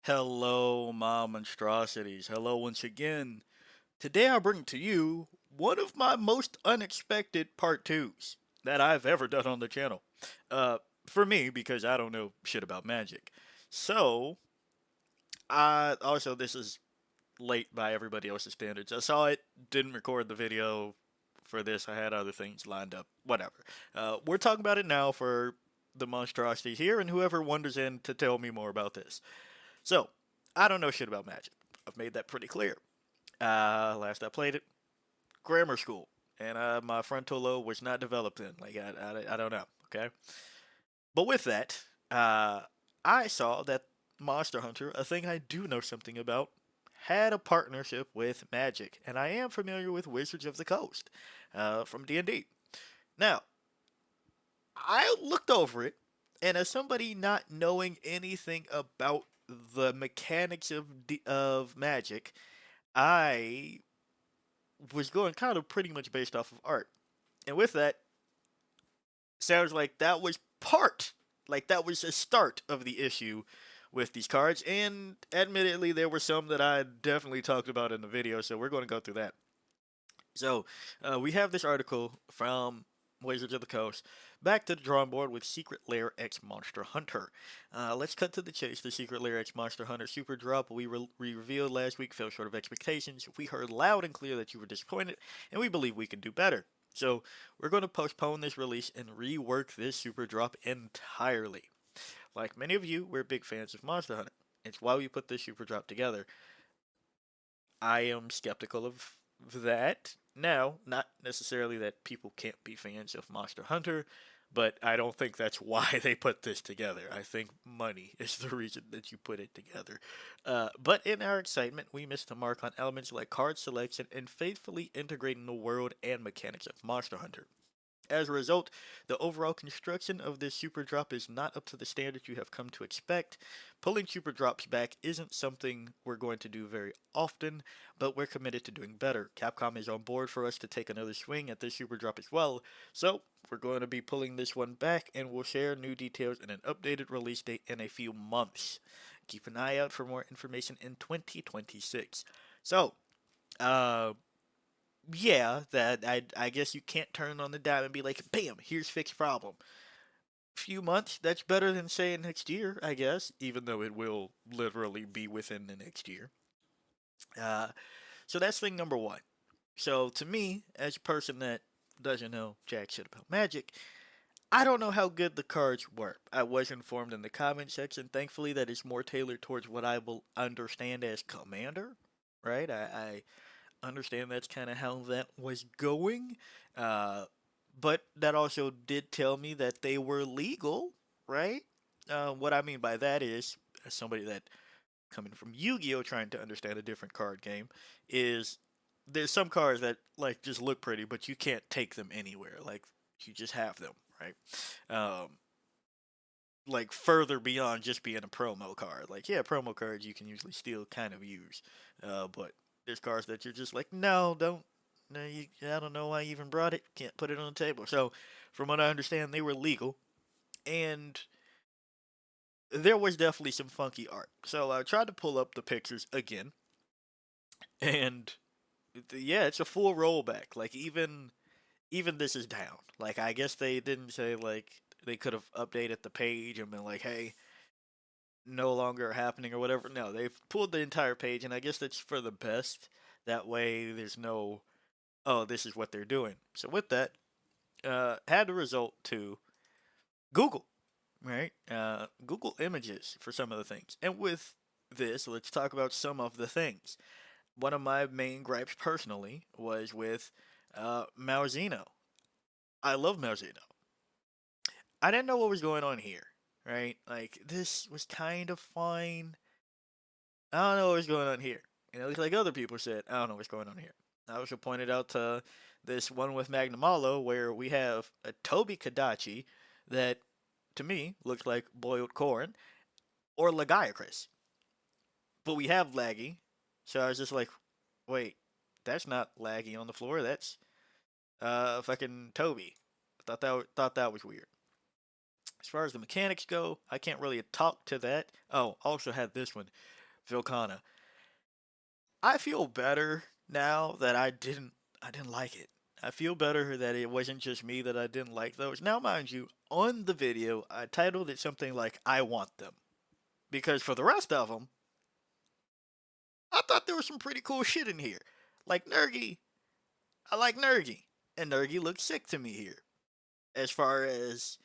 Hello, my monstrosities. Hello once again. Today I bring to you one of my most unexpected part twos that I've ever done on the channel. Uh, for me, because I don't know shit about magic. So, this is late by everybody else's standards. I saw it, didn't record the video for this. I had other things lined up. Whatever. We're talking about it now for the monstrosities here and whoever wanders in to tell me more about this. So, I don't know shit about magic. I've made that pretty clear. Last I played it, grammar school, and my frontal lobe was not developed then. I don't know. Okay, but with that, I saw that Monster Hunter, a thing I do know something about, had a partnership with Magic, and I am familiar with Wizards of the Coast from D&D. Now, I looked over it, and as somebody not knowing anything about the mechanics of Magic, I was going kind of pretty much based off of art. And with that, sounds like that was that was a start of the issue with these cards. And admittedly, there were some that I definitely talked about in the video, so we're going to go through that. So, we have this article from Wizards of the Coast. Back to the drawing board with Secret Lair X Monster Hunter. Let's cut to the chase. The Secret Lair X Monster Hunter Super Drop we revealed last week fell short of expectations. We heard loud and clear that you were disappointed, and we believe we can do better. So, we're going to postpone this release and rework this Super Drop entirely. Like many of you, we're big fans of Monster Hunter. It's why we put this Super Drop together. I am skeptical of that. Now, not necessarily that people can't be fans of Monster Hunter, but I don't think that's why they put this together. I think money is the reason that you put it together. But in our excitement, we missed the mark on elements like card selection and faithfully integrating the world and mechanics of Monster Hunter. As a result, the overall construction of this super drop is not up to the standards you have come to expect. Pulling super drops back isn't something we're going to do very often, but we're committed to doing better. Capcom is on board for us to take another swing at this super drop as well, so we're going to be pulling this one back and we'll share new details and an updated release date in a few months. Keep an eye out for more information in 2026. So, uh, yeah, that I guess you can't turn on the dime and be like, bam, here's fixed problem. Few months, that's better than saying next year, I guess, even though it will literally be within the next year. Uh, so that's thing number one. So to me, as a person that doesn't know jack shit about Magic, I don't know how good the cards were. I was informed in the comment section, thankfully, that it's more tailored towards what I will understand as Commander, right? I understand that's kind of how that was going. Uh, but that also did tell me that they were legal, right? What I mean by that is, as somebody that coming from Yu-Gi-Oh, trying to understand a different card game, is there's some cards that like just look pretty, but you can't take them anywhere. Like you just have them, right? Um, like further beyond just being a promo card. Like yeah, promo cards you can usually still kind of use, but there's cards that you're just like no, don't. No, I don't know why you even brought it. Can't put it on the table. So, from what I understand, they were legal, and there was definitely some funky art. So I tried to pull up the pictures again, and yeah, it's a full rollback. Like even this is down. Like I guess they didn't say like they could have updated the page and been like, hey, no longer happening or whatever. No, they've pulled the entire page, and I guess that's for the best. That way, there's no, oh, this is what they're doing. So with that, had to result to Google, right? Google Images for some of the things. And with this, let's talk about some of the things. One of my main gripes personally was with Malzeno. I love Malzeno. I didn't know what was going on here, right? Like, this was kind of fine. I don't know what's going on here. And it looks like other people said, I don't know what's going on here. I also pointed out to this one with Magnamalo where we have a Toby Kadachi that, to me, looks like boiled corn or Lagiacrus. But we have Laggy. So I was just like, wait, that's not Laggy on the floor. That's fucking Toby. Thought that was weird. As far as the mechanics go, I can't really talk to that. Oh, also had this one, Vilcana. I feel better now that I didn't like it. I feel better that it wasn't just me that I didn't like those. Now, mind you, on the video, I titled it something like "I want them" because for the rest of them, I thought there was some pretty cool shit in here. Like Nergy, I like Nergy, and Nergy looks sick to me here. As far as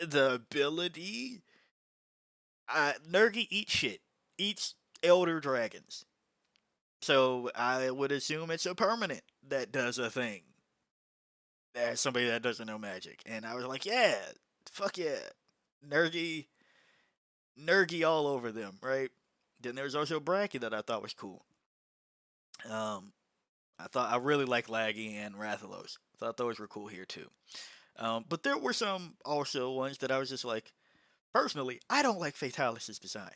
the ability, Nergy eats shit, eats elder dragons. So I would assume it's a permanent that does a thing. As somebody that doesn't know magic, and I was like, yeah, fuck yeah, Nergy, Nergy all over them, right? Then there's also Bracky that I thought was cool. Um, I really like Laggy and Rathalos. Thought those were cool here too. But there were some also ones that I was just like, personally, I don't like Fatalis' design.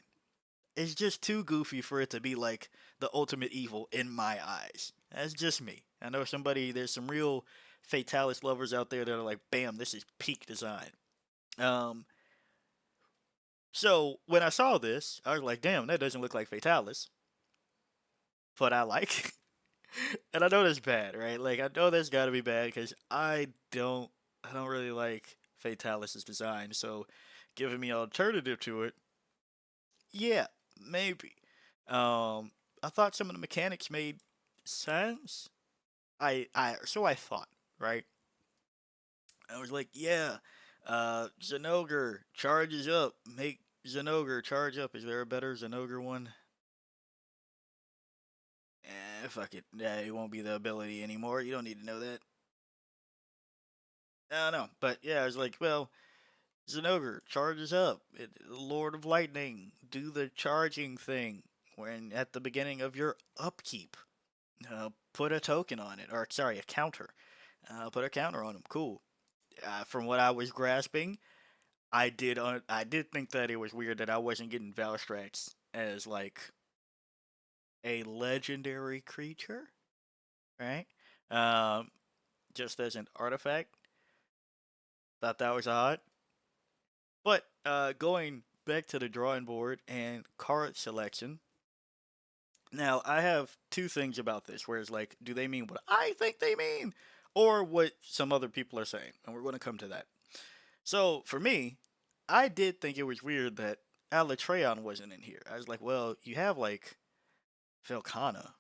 It's just too goofy for it to be like the ultimate evil in my eyes. That's just me. I know there's some real Fatalis lovers out there that are like, bam, this is peak design. Um, so when I saw this, I was like, damn, that doesn't look like Fatalis, but I like. And I know that's bad, right? Like I know that's got to be bad because I don't really like Fatalis' design. So giving me an alternative to it, yeah, maybe. I thought some of the mechanics made sense. I thought, right? I was like, yeah, Zenogre charges up. Make Zenogre charge up. Is there a better Zenogre one? Fuck it. Yeah, it won't be the ability anymore. You don't need to know that. I don't know. But yeah, I was like, well, Zenogre charges up. Lord of Lightning, do the charging thing when at the beginning of your upkeep. Put a token on it, or sorry, a counter. Put a counter on him. Cool. From what I was grasping, I did think that it was weird that I wasn't getting Valstrax as like a legendary creature, right? Um, just as an artifact. Thought that was odd. But going back to the drawing board and card selection. Now I have two things about this, where it's like, do they mean what I think they mean, or what some other people are saying? And we're going to come to that. So for me, I did think it was weird that Alatreon wasn't in here. I was like, well, you have like Velkhana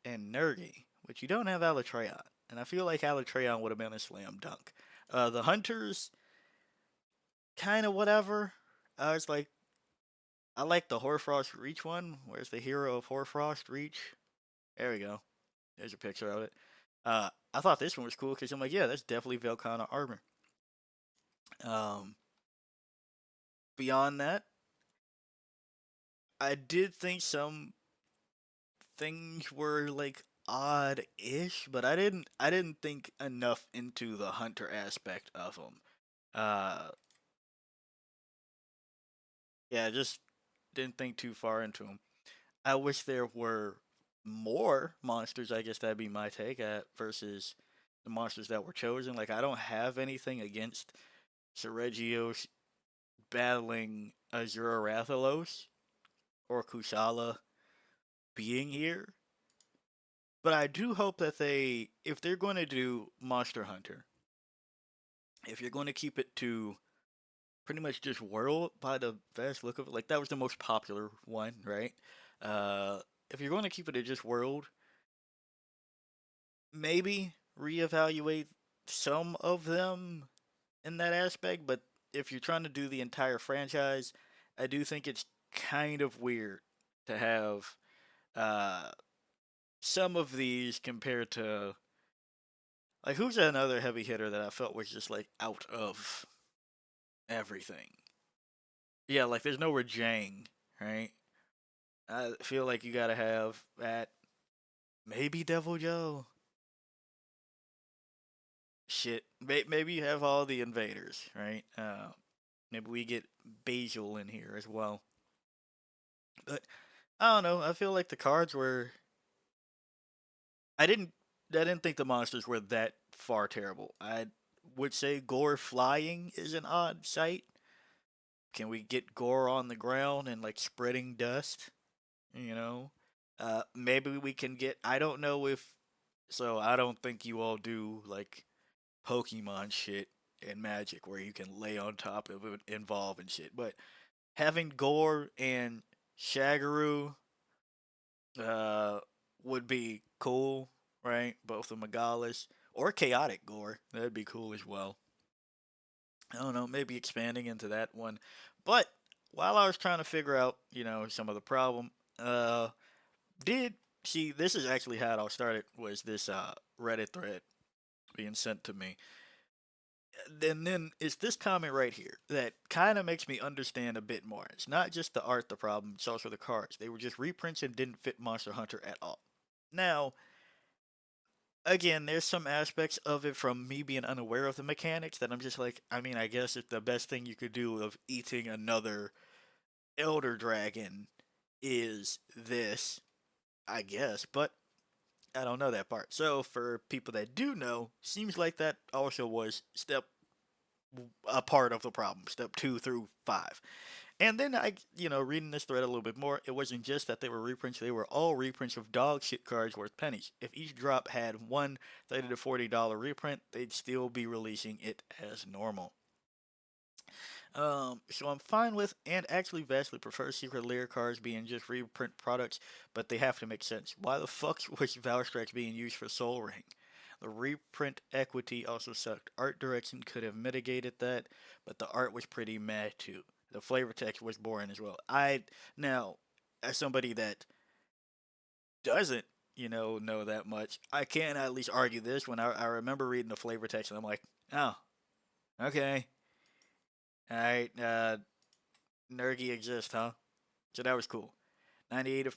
and Nergi, but you don't have Alatreon. And I feel like Alatreon would have been a slam dunk. The Hunters, kind of whatever. I was like, I like the Hoarfrost Reach one. Where's the hero of Hoarfrost Reach? There we go. There's a picture of it. I thought this one was cool because I'm like, yeah, that's definitely Velkhana armor. Um, Beyond that, I did think some things were like odd-ish, but I didn't think enough into the hunter aspect of them. Uh, yeah, just didn't think too far into them. I wish there were more monsters. I guess that'd be my take at versus the monsters that were chosen. Like I don't have anything against Seregios battling Azura Rathalos or Kushala being here. But I do hope that if they're going to do Monster Hunter, if you're going to keep it to pretty much just world by the best look of it, like that was the most popular one, right? Uh, if you're going to keep it at just world, maybe reevaluate some of them in that aspect. But if you're trying to do the entire franchise, I do think it's kind of weird to have uh, some of these compared to like who's another heavy hitter that I felt was just like out of everything. Yeah, like there's no Rajang, right? I feel like you gotta have that. Maybe Devil Joe. Shit. Maybe you have all the invaders, right? Maybe we get Basil in here as well. But I don't know. I feel like the cards were. I didn't. I didn't think the monsters were that far terrible. would say Gore flying is an odd sight. Can we get Gore on the ground and like spreading dust? You know, maybe we can get. I don't know if so. I don't think you all do like Pokemon shit and Magic where you can lay on top of it, involve and shit. But having Gore and Shagaru uh, would be cool, right? Both of Megalis or Chaotic Gore. That'd be cool as well. I don't know, maybe expanding into that one. But while I was trying to figure out, some of the problem, uh, did see this is actually how it all started was this Reddit thread being sent to me. Then it's this comment right here that kind of makes me understand a bit more. It's not just the art the problem, it's also the cards. They were just reprints and didn't fit Monster Hunter at all. Now, again, there's some aspects of it from me being unaware of the mechanics that I'm just like, I mean, I guess if the best thing you could do of eating another Elder Dragon is this, I guess, but I don't know that part. So for people that do know, seems like that also was a part of the problem, step 2 through 5. And then reading this thread a little bit more, it wasn't just that they were reprints, they were all reprints of dog shit cards worth pennies. If each drop had one $30 to $40 reprint, they'd still be releasing it as normal. So I'm fine with and actually vastly prefer Secret Lair cards being just reprint products, but they have to make sense. Why the fuck was Valstrax being used for Soul Ring? The reprint equity also sucked. Art direction could have mitigated that, but the art was pretty mad too. The flavor text was boring as well. Now, as somebody that doesn't, know that much, I can at least argue this when I remember reading the flavor text and I'm like, oh, okay. Alright, Nergi exists, huh? So that was cool. 98%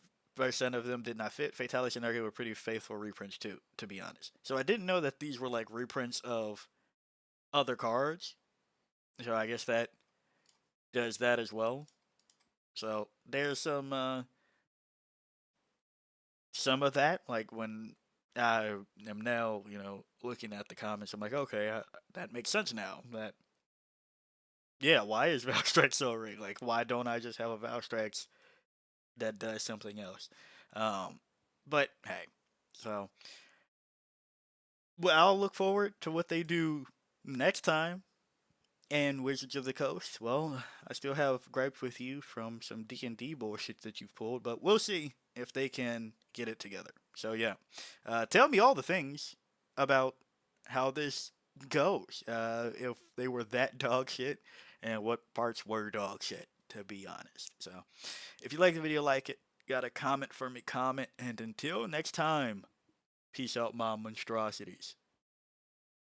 of them did not fit. Fatalis and Nergi were pretty faithful reprints too, to be honest. So I didn't know that these were like reprints of other cards. So I guess that does that as well. So there's some of that. Like when I am now, looking at the comments, I'm like, okay, that makes sense now. That yeah, why is Valstrax so rigged? Like, why don't I just have a Valstrax that does something else? Um, but hey, so well, I'll look forward to what they do next time. And Wizards of the Coast, well, I still have gripes with you from some D&D bullshit that you've pulled, but we'll see if they can get it together. So yeah, tell me all the things about how this goes. If they were that dog shit, and what parts were dog shit, to be honest. So, if you like the video, like it. Got a comment for me, comment. And until next time, peace out, my monstrosities.